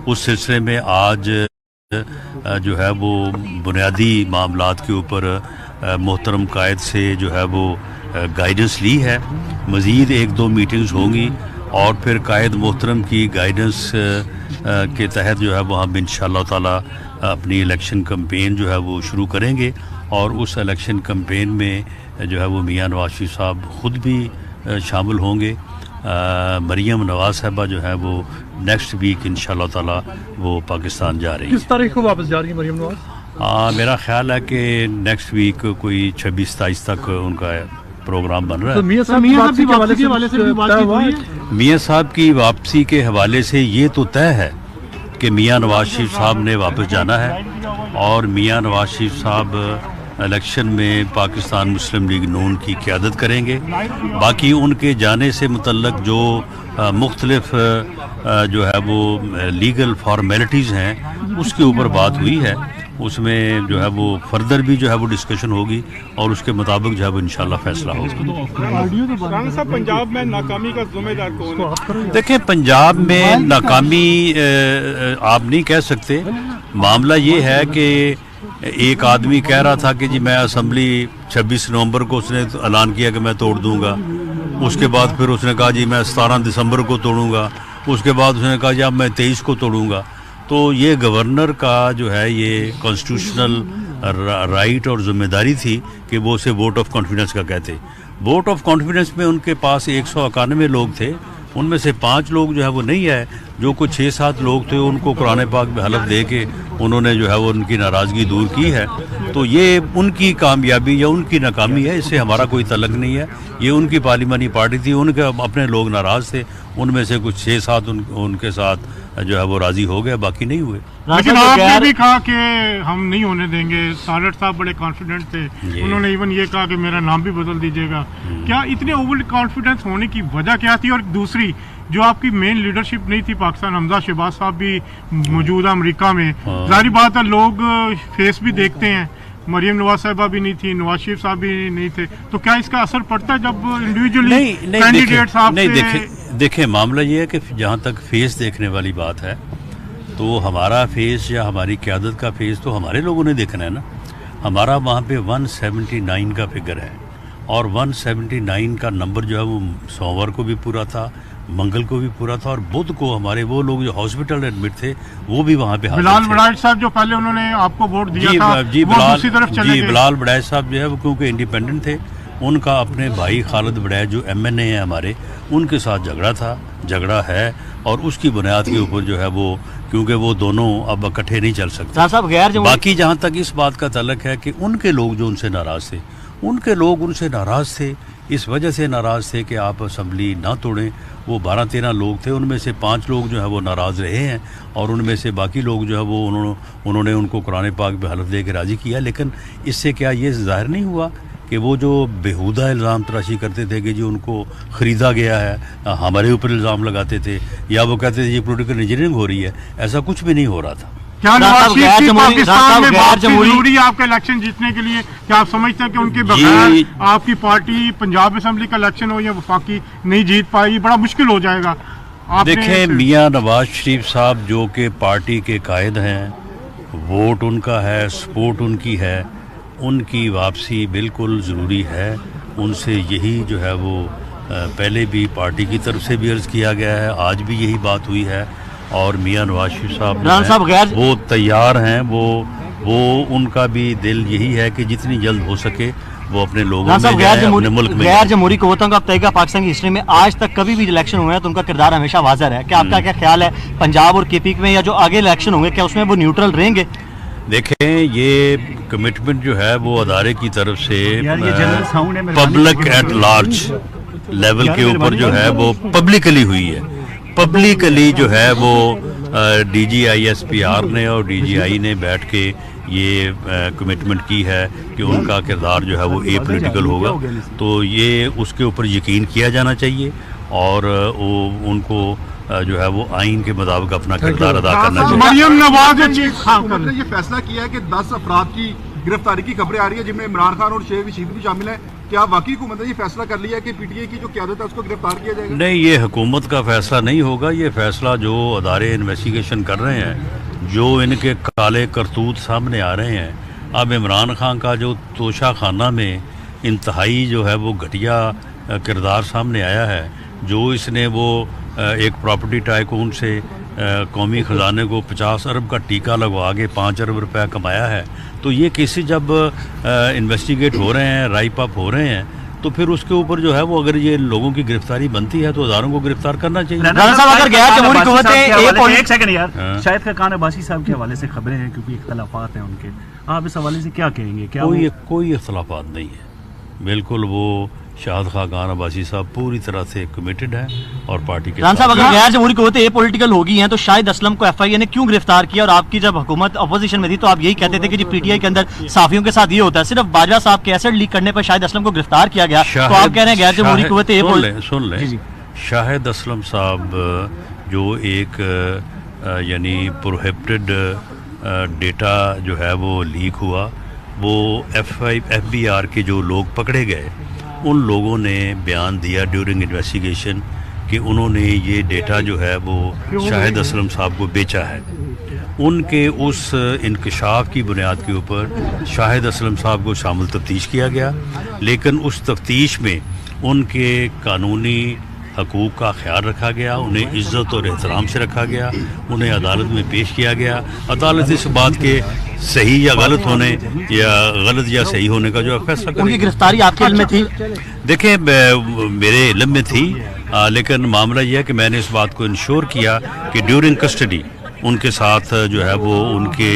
उस सिलसिले में आज जो है वो बुनियादी मामलात के ऊपर मोहतरम कायद से जो है वो गाइडेंस ली है। मज़ीद 1-2 मीटिंग्स होंगी और फिर कायद मोहतरम की गाइडेंस के तहत जो है वो हम इंशाअल्लाह ताला अपनी इलेक्शन कैंपेन जो है वो शुरू करेंगे और उस इलेक्शन कैंपेन में जो है वो मियां नवाज शरीफ साहब ख़ुद भी शामिल होंगे। मरियम नवाज साहबा जो है वो नेक्स्ट वीक इंशाअल्लाह ताला वो पाकिस्तान जा रही है। किस तारीख को वापस जा रही है मरियम नवाज? मेरा ख्याल है कि नेक्स्ट वीक कोई 26-27 तक उनका प्रोग्राम बन रहा है। तो मियां साहब की वापसी के हवाले से भी बातचीत हुई है? मियां साहब की वापसी के हवाले से ये तो तय है कि मियां नवाज शरीफ साहब ने वापस जाना है और मियां नवाज शरीफ साहब इलेक्शन में पाकिस्तान मुस्लिम लीग नून की क़यादत करेंगे। बाकी उनके जाने से मुतल्लक जो मुख्तलिफ जो है वो लीगल फॉर्मेलिटीज़ हैं उसके ऊपर बात हुई है। उसमें जो है वो फर्दर भी जो है वो डिस्कशन होगी और उसके मुताबिक जो है वो इंशाल्लाह फैसला होगा। साहब पंजाब में नाकामी का जिम्मेदार कौन है? देखें, पंजाब में नाकामी आप नहीं कह सकते। मामला ये है कि एक आदमी कह रहा था कि जी मैं असम्बली 26 नवंबर को उसने ऐलान किया कि मैं तोड़ दूंगा। उसके बाद फिर उसने कहा जी मैं 17 दिसंबर को तोड़ूंगा। उसके बाद उसने कहा जी अब मैं 23 को तोड़ूंगा। तो ये गवर्नर का जो है ये कॉन्स्टिट्यूशनल राइट और ज़िम्मेदारी थी कि वो उसे वोट ऑफ कॉन्फिडेंस का कहते। वोट ऑफ कॉन्फिडेंस में उनके पास 191 लोग थे, उनमें से 5 लोग जो है वो नहीं आए। जो कुछ 6-7 लोग थे उनको कुरान पाक में हलफ दे के उन्होंने जो है वो उनकी नाराज़गी दूर की है। तो ये उनकी कामयाबी या उनकी नाकामी है, इससे हमारा कोई तल्लुक़ नहीं है। ये उनकी पार्लिमानी पार्टी थी, उनके अपने लोग नाराज़ थे, उनमें से कुछ 6-7 उनके साथ जो है वो राज़ी हो गए, बाकी नहीं हुए। लेकिन आपने भी कहा कि हम नहीं होने देंगे। सारट साहब बड़े कॉन्फिडेंट थे, उन्होंने इवन ये कहा कि मेरा नाम भी बदल दीजिएगा। क्या इतने ओवर कॉन्फिडेंस होने की वजह क्या थी? और दूसरी जो आपकी मेन लीडरशिप नहीं थी पाकिस्तान, हमजा शहबाज साहब भी मौजूदा अमेरिका में, जाहिर बात है लोग फेस भी देखते हैं। मरियम नवाज साहिबा भी नहीं थी, नवाज शरीफ साहब भी नहीं थे, तो क्या इसका असर पड़ता है जब इंडिविजुअली कैंडिडेट साहब से? देखें, मामला ये है कि जहाँ तक फेस देखने वाली बात है तो हमारा फेस या हमारी क़यादत का फेस तो हमारे लोगों ने देखना है ना। हमारा वहाँ पे 179 का फिगर है और 179 का नंबर जो है वो सोमवार को भी पूरा था, मंगल को भी पूरा था और बुध को हमारे वो लोग जो हॉस्पिटल एडमिट थे वो भी वहाँ पे बिलाल बड़ाइश साहब जो पहले उन्होंने आपको वोट दिया था, वो दूसरी तरफ चले गए। बिलाल बड़ाइश साहब जो है वो क्योंकि इंडिपेंडेंट थे, उनका अपने भाई खालिद बड़ाइश जो MNA है हमारे, उनके साथ झगड़ा है और उसकी बुनियाद के ऊपर जो है वो, क्योंकि वो दोनों अब इकट्ठे नहीं चल सकते। बाकी जहाँ तक इस बात का तल्लुक़ है कि उनके लोग जो उनसे नाराज़ थे, उनके लोग उनसे नाराज़ थे, इस वजह से नाराज़ थे कि आप असम्बली ना तोड़ें। वो 12-13 लोग थे, उनमें से 5 लोग जो है वो नाराज़ रहे हैं और उनमें से बाकी लोग जो है वो उन्होंने उनको कुरान पाक पे हलफ दे के राज़ी किया। लेकिन इससे क्या ये ज़ाहिर नहीं हुआ कि वो जो बेहुदा इल्ज़ाम तराशी करते थे कि जी उनको ख़रीदा गया है, हमारे ऊपर इल्ज़ाम लगाते थे या वो कहते थे जी पॉलिटिकल इंजीनियरिंग हो रही है, ऐसा कुछ भी नहीं हो रहा था। क्या नवाज शरीफ की पाकिस्तान में बात जरूरी है आपका इलेक्शन जीतने के लिए? क्या आप समझते हैं कि उनके बगैर आपकी पार्टी पंजाब असेंबली का इलेक्शन हो या वफाकी नहीं जीत पाएगी? बड़ा मुश्किल हो जाएगा। देखें, मियां नवाज शरीफ साहब जो कि पार्टी के कायद हैं, वोट उनका है, सपोर्ट उनकी है, उनकी वापसी बिल्कुल ज़रूरी है। उनसे यही जो है वो पहले भी पार्टी की तरफ से भी अर्ज़ किया गया है, आज भी यही बात हुई है और मियां नवाज शरीफ साहब वो तैयार हैं। वो उनका भी दिल यही है कि जितनी जल्द हो सके वो अपने लोगों में अपने मुल्क में। गैर जमहूरी क़ुव्वतों का तय पाकिस्तान की हिस्ट्री में आज तक कभी भी इलेक्शन हुए हैं तो उनका किरदार हमेशा वाज़ह है। क्या आपका क्या ख्याल है पंजाब और KP में या जो आगे इलेक्शन होंगे क्या उसमें वो न्यूट्रल रहेंगे? देखें, ये कमिटमेंट जो है वो अदारे की तरफ से पब्लिक एट लार्ज लेवल के ऊपर जो है वो पब्लिकली हुई है। पब्लिकली जो है वो DGI-SPR ने और DGI ने बैठ के ये कमिटमेंट की है कि उनका किरदार जो है वो एपॉलिटिकल होगा। तो ये उसके ऊपर यकीन किया जाना चाहिए और वो उनको जो है वो आइन के मुताबिक अपना किरदार अदा करना चाहिए। मरियम नवाज ने ये फैसला किया है कि 10 अफराद की गिरफ्तारी की खबरें आ रही है जिनमें इमरान खान और शेख रशीद भी शामिल है। क्या वाकई हुकूमत ने ये फैसला कर लिया कि पीटीआई की जो क़यादत है उसको गिरफ्तार किया जाएगा? नहीं, ये हुकूमत का फैसला नहीं होगा। ये फैसला जो अदारे इन्वेस्टिगेशन कर रहे हैं, जो इनके काले करतूत सामने आ रहे हैं, अब इमरान खान का जो तोशा खाना में इंतहाई जो है वो घटिया किरदार सामने आया है, जो इसने वो एक प्रॉपर्टी टाइकून से कौमी ख़जाने को 50 अरब का टीका लगवा के 5 अरब रुपया कमाया है, तो ये केसेस जब इन्वेस्टिगेट हो रहे हैं, राइप अप हो रहे हैं, तो फिर उसके ऊपर जो है वो अगर ये लोगों की गिरफ्तारी बनती है तो अदारों को गिरफ्तार करना चाहिए। एक सेकंड यार, शाहिद खान अब्बासी साहब के हवाले से खबरें हैं, क्योंकि इख्तलाफात हैं उनके, आप इस हवाले से क्या कहेंगे? क्या कोई इख्तलाफात नहीं है, बिल्कुल वो शाहिद खान अब्बासी साहब पूरी तरह से कमिटेड है और पार्टी के साहब अगर गैर जमहूरी क़ुव्वतें ये पॉलिटिकल हो गई हैं तो शाहिद असलम को एफआईए ने क्यों गिरफ्तार किया? और आपकी जब हुकूमत अपोजिशन में थी तो आप यही कहते थे कि जी पीटीआई के अंदर साफियों के साथ ये होता है, सिर्फ बाजवा साहब के एसेट लीक करने पर शाहिद असलम को गिरफ्तार किया गया, तो आप कह रहे हैं गैर जमहूरी क़ुव्वतें। सुन लें, शाहिद असलम साहब जो एक यानी प्रोहिबिटेड डेटा जो है वो लीक हुआ, वो FBI के जो लोग पकड़े गए, उन लोगों ने बयान दिया ड्यूरिंग इन्वेस्टिगेशन कि उन्होंने ये डेटा जो है वो शाहिद असलम साहब को बेचा है। उनके उस इंकशाफ की बुनियाद के ऊपर शाहिद असलम साहब को शामिल तफ्तीश किया गया, लेकिन उस तफ्तीश में उनके कानूनी हकूक़ का ख्याल रखा गया, उन्हें इज़्ज़त और एहतराम से रखा गया, उन्हें अदालत में पेश किया गया। अदालत इस बात के सही या गलत होने या गलत या सही होने का जो फैसला करेगी। उनकी गिरफ्तारी आपके इल्म में थी? देखें, मेरे इल्म में थी, लेकिन मामला यह है कि मैंने इस बात को इंश्योर किया कि ड्यूरिंग कस्टडी उनके साथ जो है वो उनके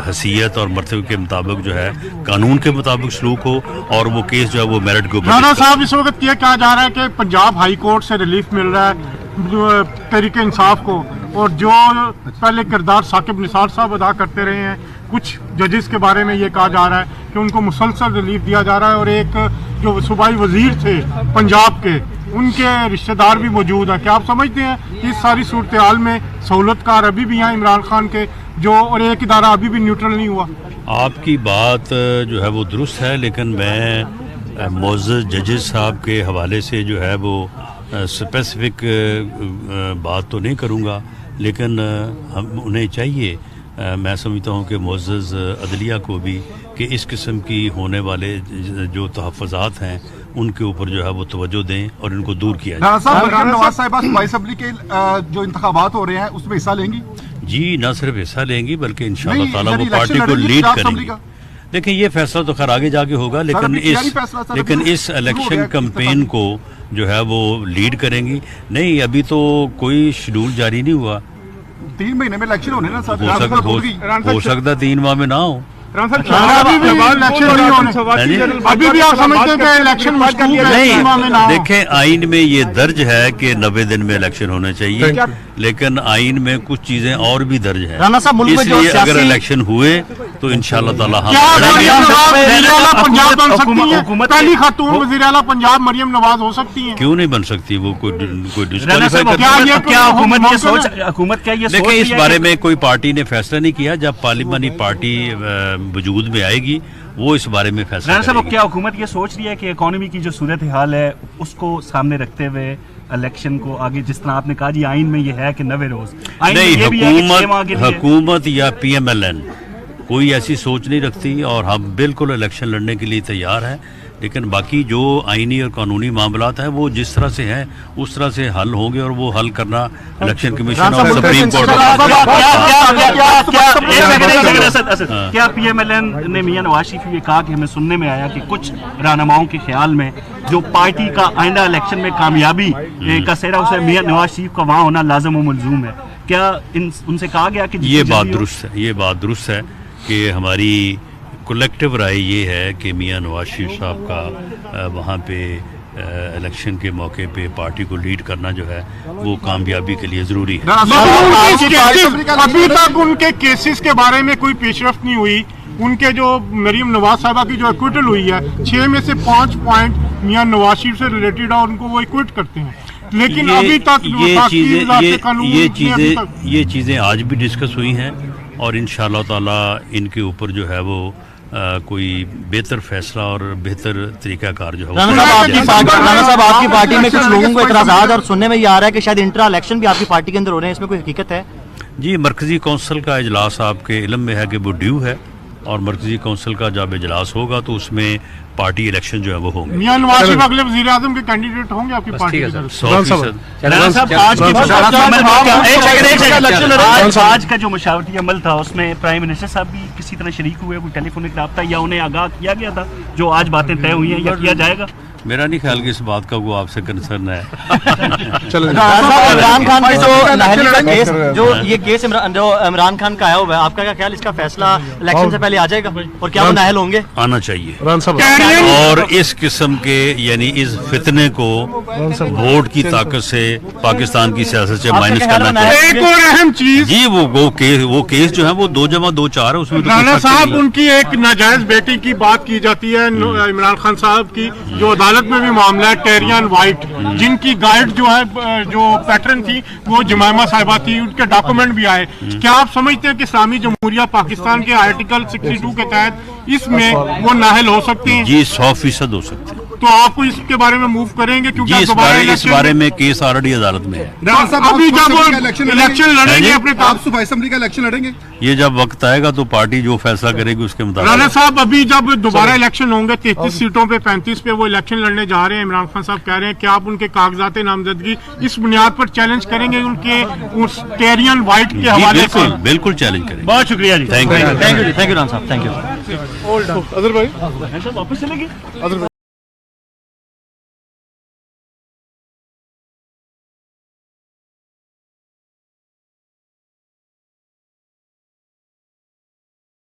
हैसियत और मर्तबे के मुताबिक जो है कानून के मुताबिक सलूक हो और वो केस जो है वो मेरिट के ऊपर। राणा साहब, इस वक्त ये कहा जा रहा है कि पंजाब हाई कोर्ट से रिलीफ मिल रहा है तहरीक इंसाफ को, और जो पहले किरदार साकिब निसार साहब अदा करते रहे हैं, कुछ जजेस के बारे में ये कहा जा रहा है कि उनको मुसलसल रिलीफ दिया जा रहा है, और एक जो सूबाई वजीर थे पंजाब के, उनके रिश्तेदार भी मौजूद हैं। क्या आप समझते हैं कि इस सारी सूरत हाल में सहूलतकार अभी भी हैं इमरान खान के, जो और एक इदारा अभी भी न्यूट्रल नहीं हुआ? आपकी बात जो है वो दुरुस्त है, लेकिन मैं मोअज़्ज़ज़ जजेस साहब के हवाले से जो है वो स्पेसिफिक बात तो नहीं करूँगा, लेकिन हम उन्हें चाहिए, मैं समझता हूँ कि मुअज़्ज़ज़ अदलिया को भी कि इस किस्म की होने वाले जो तहफ़्फ़ुज़ात हैं उनके ऊपर जो है वो तवज्जो दें और इनको दूर किया जाए। नवाज साहिबा सूबाई असेंबली के जो इंतखाबात हो रहे हैं उसमें हिस्सा लेंगी? जी, न सिर्फ हिस्सा लेंगी बल्कि इंशाअल्लाह ताला वो पार्टी को लीड करेंगी। देखिए, ये फैसला तो खैर आगे जाके होगा, लेकिन इस इलेक्शन कैंपेन को जो है वो लीड करेंगी। नहीं, अभी तो कोई शेड्यूल जारी नहीं हुआ। 3 महीने में इलेक्शन होने ना सर, हो सकता 3 माह में ना हो। अभी भी आप समझते हैं कि इलेक्शन नहीं? देखें, आइन में ये दर्ज है कि 90 दिन में इलेक्शन होने चाहिए, लेकिन आइन में कुछ चीजें और भी दर्ज हैं, इसलिए अगर इलेक्शन हुए तो इंशाल्लाह ताला हम पहली खातून वज़ीर आला पंजाब मरियम नवाज हो सकती हैं। क्यों नहीं बन सकती? वो कोई डिस्क्वालीफाई क्या हुकूमत क्या ये देखिए, इस बारे में कोई पार्टी ने फैसला नहीं किया। जब पार्लिमानी पार्टी वजूद में आएगी वो इस बारे में फैसला करेगी। क्या हुकूमत ये सोच रही है कि इकोनॉमी की जो सूरत हाल है उसको सामने रखते हुए इलेक्शन को आगे, जिस तरह आपने कहा जी आइन में ये है कि 90 रोज नहीं, हुकूमत या PMLN कोई ऐसी सोच नहीं रखती और हम बिल्कुल इलेक्शन लड़ने के लिए तैयार हैं, लेकिन बाकी जो आइनी और कानूनी मामलात हैं वो जिस तरह से हैं उस तरह से हल होंगे और वो हल करना इलेक्शन कमीशन और सुप्रीम कोर्ट। क्या PMLN ने मियां नवाज शरीफ ये कहा कि हमें सुनने में आया कि कुछ रहनुमाओं के ख्याल में जो पार्टी का आइंदा इलेक्शन में कामयाबी का सेहरा उसे मियां नवाज शरीफ का वहाँ होना लाजम व मलजूम है? क्या उनसे कहा गया कि ये बात दुरुस्त है कि हमारी कलेक्टिव राय ये है कि मियां नवाज शरीफ साहब का वहाँ पे इलेक्शन के मौके पे पार्टी को लीड करना जो है वो कामयाबी के लिए ज़रूरी है। अभी तक उनके केसेस के बारे में कोई पेशरफ्त नहीं हुई। उनके जो मरियम नवाज साहबा की जो एक्विटल हुई है, 6 में से 5 पॉइंट मियां नवाज शरीफ से रिलेटेड है, उनको वो एक्विट करते हैं, लेकिन अभी तक ये चीज़ें आज भी डिस्कस हुई हैं और इंशाअल्लाह ताला इनके ऊपर जो है वो कोई बेहतर फैसला और बेहतर तरीकाकार जो है वो राणा साहब आपकी पार्टी में कुछ लोगों को इतराज़ात और सुनने में ये आ रहा है कि शायद इंट्रा इलेक्शन भी आपकी पार्टी के अंदर हो रहे हैं, इसमें कोई हकीकत है? जी, मरकजी कौंसिल का इजलास आपके इल्म में है कि वो ड्यू है, और मरकजी कौंसिल का जब इजलास होगा तो उसमें पार्टी इलेक्शन जो है वो होंगे। मियां नवाज शरीफ अगले वज़ीर आज़म के कैंडिडेट होंगे आपकी पार्टी की तरफ से? 100%। आज का जो मशावरती अमल था उसमें प्राइम मिनिस्टर साहब भी किसी तरह शरीक हुए, कोई टेलीफोनिक रब्ता या उन्हें आगाह किया गया था जो आज बातें तय हुई हैं या किया जाएगा? मेरा नहीं ख्याल कि इस बात का वो आपसे कंसर्न है। इमरान खान की जो नाअहली का केस, जो ये केस इमरान खान का आया हुआ है, आपका क्या ख्याल, इसका फैसला इलेक्शन से पहले आ जाएगा और क्या वो नाअहल होंगे? आना चाहिए, और इस किस्म के यानी इस फितने को वोट की ताकत से पाकिस्तान की सियासत से माइनस करना चाहिए। एक और अहम चीज जी, वो केस जो है वो 2+2=4 है, उसमें तो राणा साहब उनकी एक नाजायज बेटी की बात की जाती है, इमरान खान साहब की, जो अदालत में भी मामला है, टेरियन वाइट, जिनकी गाइड जो है, जो पैटर्न थी वो जमाइमा साहिबा थी, उनके डॉक्यूमेंट भी आए। क्या आप समझते हैं कि इस्लामी जमहूरिया पाकिस्तान के आर्टिकल 62 के तहत इसमें वो नाहल हो सकती हैं? जी 100% हो सकते हैं। तो आपको इसके बारे में मूव करेंगे क्योंकि जी, इस बारे में केस ऑलरेडी अदालत में है। अभी जब इलेक्शन लड़ेंगे अपने आप सूबाई असेंबली का इलेक्शन लड़ेंगे? ये जब वक्त आएगा तो पार्टी जो फैसला करेगी उसके मुताबिक। राणा साहब अभी जब दोबारा इलेक्शन होंगे 33 सीटों पे 35 पे वो इलेक्शन लड़ने जा रहे हैं, इमरान खान साहब कह रहे हैं कि आप उनके कागजात नामजदगी इस बुनियाद पर चैलेंज करेंगे उनके उस टेरियन वाइट के हवाले से? बिल्कुल चैलेंज करेंगे। बहुत शुक्रिया जी, thank you thank you Rana साहब, थैंक यू। अजहर भाई वापस चलेंगे।